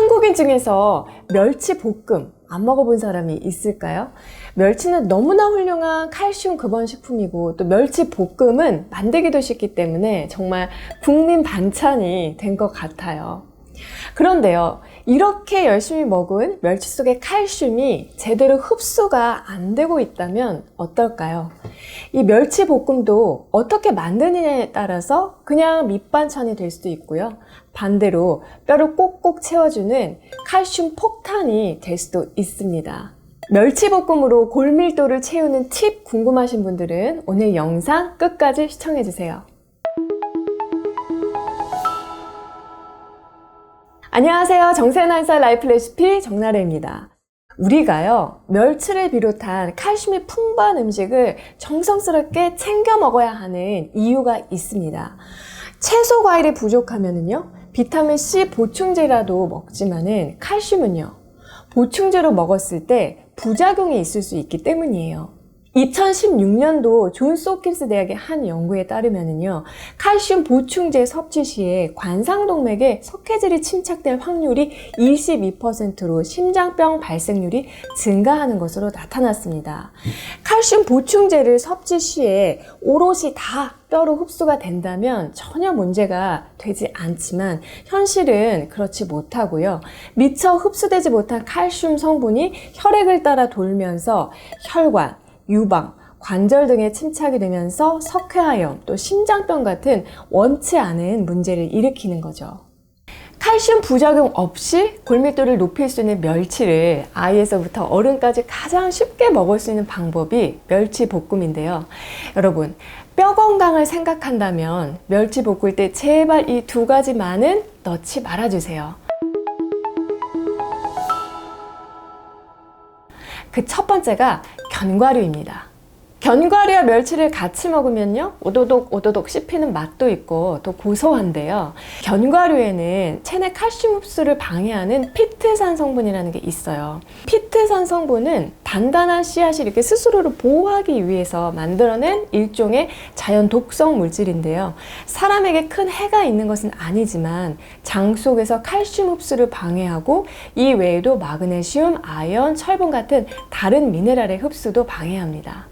한국인 중에서 멸치 볶음 안 먹어본 사람이 있을까요? 멸치는 너무나 훌륭한 칼슘 근원 식품이고 또 멸치 볶음은 만들기도 쉽기 때문에 정말 국민 반찬이 된 것 같아요. 그런데요, 이렇게 열심히 먹은 멸치 속의 칼슘이 제대로 흡수가 안 되고 있다면 어떨까요? 이 멸치 볶음도 어떻게 만드느냐에 따라서 그냥 밑반찬이 될 수도 있고요. 반대로 뼈를 꼭꼭 채워주는 칼슘 폭탄이 될 수도 있습니다. 멸치볶음으로 골밀도를 채우는 팁 궁금하신 분들은 오늘 영상 끝까지 시청해주세요. 안녕하세요. 정세현 한살 라이프 레시피 정나래입니다. 우리가요, 멸치를 비롯한 칼슘이 풍부한 음식을 정성스럽게 챙겨 먹어야 하는 이유가 있습니다. 채소 과일이 부족하면은요, 비타민C 보충제라도 먹지만은 칼슘은요, 보충제로 먹었을 때 부작용이 있을 수 있기 때문이에요. 2016년도 존스 홉킨스 대학의 한 연구에 따르면은요, 칼슘 보충제 섭취 시에 관상동맥에 석회질이 침착될 확률이 22%로 심장병 발생률이 증가하는 것으로 나타났습니다. 칼슘 보충제를 섭취 시에 오롯이 다 뼈로 흡수가 된다면 전혀 문제가 되지 않지만 현실은 그렇지 못하고요. 미처 흡수되지 못한 칼슘 성분이 혈액을 따라 돌면서 혈관, 유방, 관절 등에 침착이 되면서 석회화염, 또 심장병 같은 원치 않은 문제를 일으키는 거죠. 칼슘 부작용 없이 골밀도를 높일 수 있는 멸치를 아이에서부터 어른까지 가장 쉽게 먹을 수 있는 방법이 멸치 볶음인데요. 여러분, 뼈 건강을 생각한다면 멸치 볶을 때 제발 이 두 가지만은 넣지 말아주세요. 그 첫 번째가 견과류입니다. 견과류와 멸치를 같이 먹으면요, 오도독 씹히는 맛도 있고 또 고소한데요. 견과류에는 체내 칼슘 흡수를 방해하는 피트산 성분이라는 게 있어요. 피트산 성분은 단단한 씨앗이 이렇게 스스로를 보호하기 위해서 만들어낸 일종의 자연 독성 물질인데요. 사람에게 큰 해가 있는 것은 아니지만 장 속에서 칼슘 흡수를 방해하고 이 외에도 마그네슘, 아연, 철분 같은 다른 미네랄의 흡수도 방해합니다.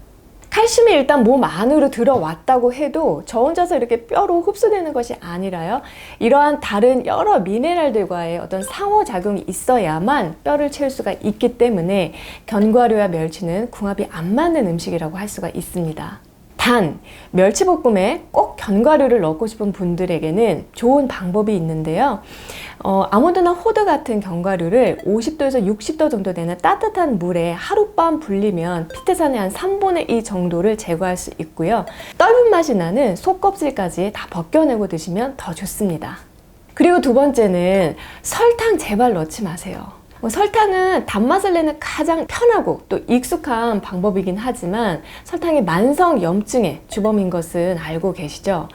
칼슘이 일단 몸 안으로 들어왔다고 해도 저 혼자서 이렇게 뼈로 흡수되는 것이 아니라요, 이러한 다른 여러 미네랄들과의 어떤 상호작용이 있어야만 뼈를 채울 수가 있기 때문에 견과류와 멸치는 궁합이 안 맞는 음식이라고 할 수가 있습니다. 단, 멸치볶음에 꼭 견과류를 넣고 싶은 분들에게는 좋은 방법이 있는데요. 아몬드나 호두 같은 견과류를 50도에서 60도 정도 되는 따뜻한 물에 하룻밤 불리면 피트산의 한 3분의 2 정도를 제거할 수 있고요. 떫은 맛이 나는 속껍질까지 다 벗겨내고 드시면 더 좋습니다. 그리고 두 번째는 설탕 제발 넣지 마세요. 설탕은 단맛을 내는 가장 편하고 또 익숙한 방법이긴 하지만 설탕이 만성 염증의 주범인 것은 알고 계시죠?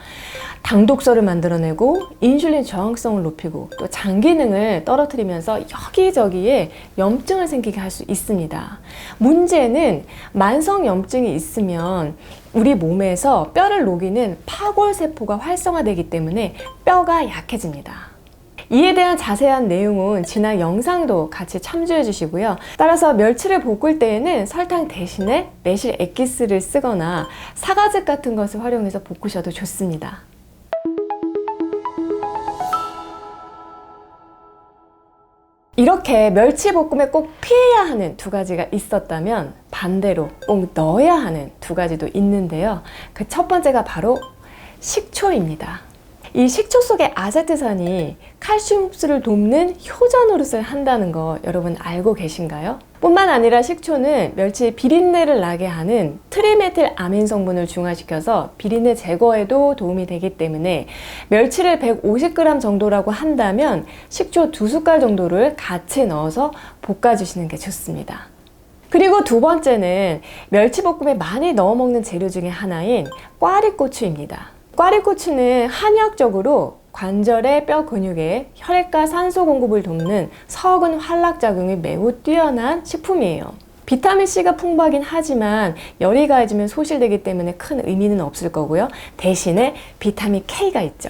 당독서를 만들어내고 인슐린 저항성을 높이고 또 장 기능을 떨어뜨리면서 여기저기에 염증을 생기게 할 수 있습니다. 문제는 만성 염증이 있으면 우리 몸에서 뼈를 녹이는 파골세포가 활성화되기 때문에 뼈가 약해집니다. 이에 대한 자세한 내용은 지난 영상도 같이 참조해 주시고요. 따라서 멸치를 볶을 때에는 설탕 대신에 매실 액기스를 쓰거나 사과즙 같은 것을 활용해서 볶으셔도 좋습니다. 이렇게 멸치볶음에 꼭 피해야 하는 두 가지가 있었다면 반대로 꼭 넣어야 하는 두 가지도 있는데요. 그 첫 번째가 바로 식초입니다. 이 식초 속의 아세트산이 칼슘 흡수를 돕는 효자 노릇을 한다는 거 여러분 알고 계신가요? 뿐만 아니라 식초는 멸치의 비린내를 나게 하는 트리메틸 아민 성분을 중화시켜서 비린내 제거에도 도움이 되기 때문에 멸치를 150g 정도라고 한다면 식초 2숟갈 정도를 같이 넣어서 볶아주시는 게 좋습니다. 그리고 두 번째는 멸치볶음에 많이 넣어 먹는 재료 중에 하나인 꽈리고추입니다. 꽈리고추는 한의학적으로 관절의 뼈 근육에 혈액과 산소 공급을 돕는 서근 활락작용이 매우 뛰어난 식품이에요. 비타민C가 풍부하긴 하지만 열이 가해지면 소실되기 때문에 큰 의미는 없을 거고요. 대신에 비타민 K가 있죠.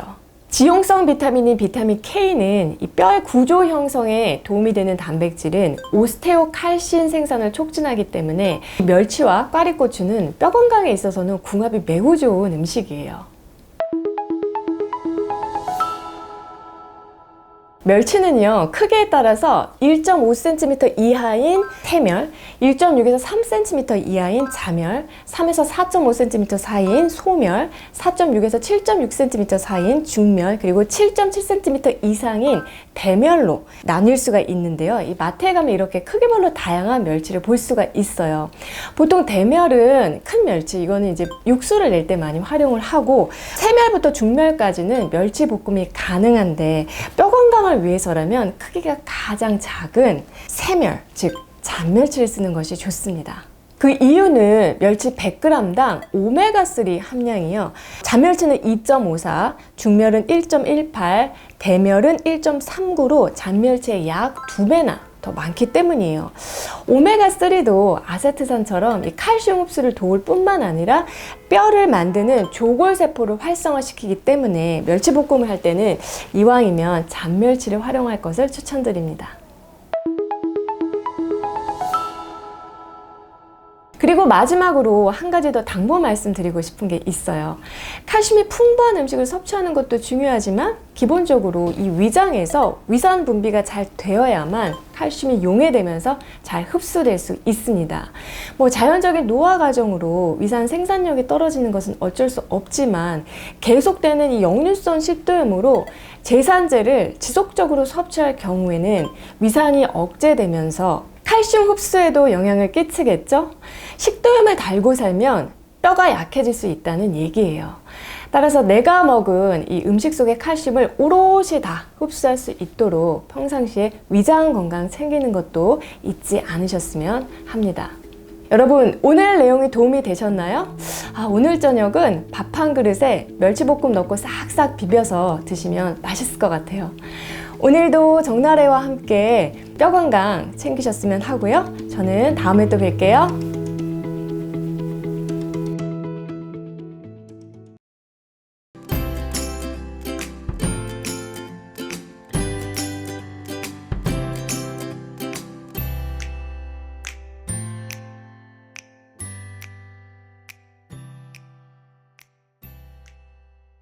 지용성 비타민인 비타민 K는 이 뼈의 구조 형성에 도움이 되는 단백질은 오스테오칼신 생산을 촉진하기 때문에 멸치와 꽈리고추는 뼈 건강에 있어서는 궁합이 매우 좋은 음식이에요. 멸치는요, 크기에 따라서 1.5cm 이하인 태멸, 1.6에서 3cm 이하인 자멸, 3에서 4.5cm 사이인 소멸, 4.6에서 7.6cm 사이인 중멸, 그리고 7.7cm 이상인 대멸로 나뉠 수가 있는데요. 이 마트에 가면 이렇게 크기별로 다양한 멸치를 볼 수가 있어요. 보통 대멸은 큰 멸치, 이거는 이제 육수를 낼 때 많이 활용을 하고, 세멸부터 중멸까지는 멸치 볶음이 가능한데, 뼈 건강을 위해서라면 크기가 가장 작은 세멸, 즉 잔멸치를 쓰는 것이 좋습니다. 그 이유는 멸치 100g당 오메가3 함량이요. 잔멸치는 2.54, 중멸은 1.18, 대멸은 1.39로 잔멸치의 약 2배나 더 많기 때문이에요. 오메가3도 아세트산처럼 이 칼슘 흡수를 도울 뿐만 아니라 뼈를 만드는 조골세포를 활성화시키기 때문에 멸치볶음을 할 때는 이왕이면 잔멸치를 활용할 것을 추천드립니다. 그리고 마지막으로 한 가지 더 당부 말씀드리고 싶은 게 있어요. 칼슘이 풍부한 음식을 섭취하는 것도 중요하지만 기본적으로 이 위장에서 위산 분비가 잘 되어야만 칼슘이 용해되면서 잘 흡수될 수 있습니다. 자연적인 노화 과정으로 위산 생산력이 떨어지는 것은 어쩔 수 없지만 계속되는 이 역류성 식도염으로 제산제를 지속적으로 섭취할 경우에는 위산이 억제되면서 칼슘 흡수에도 영향을 끼치겠죠? 식도염을 달고 살면 뼈가 약해질 수 있다는 얘기예요. 따라서 내가 먹은 이 음식 속의 칼슘을 오롯이 다 흡수할 수 있도록 평상시에 위장 건강 챙기는 것도 잊지 않으셨으면 합니다. 여러분, 오늘 내용이 도움이 되셨나요? 오늘 저녁은 밥 한 그릇에 멸치볶음 넣고 싹싹 비벼서 드시면 맛있을 것 같아요. 오늘도 정나래와 함께 뼈 건강 챙기셨으면 하고요. 저는 다음에 또 뵐게요.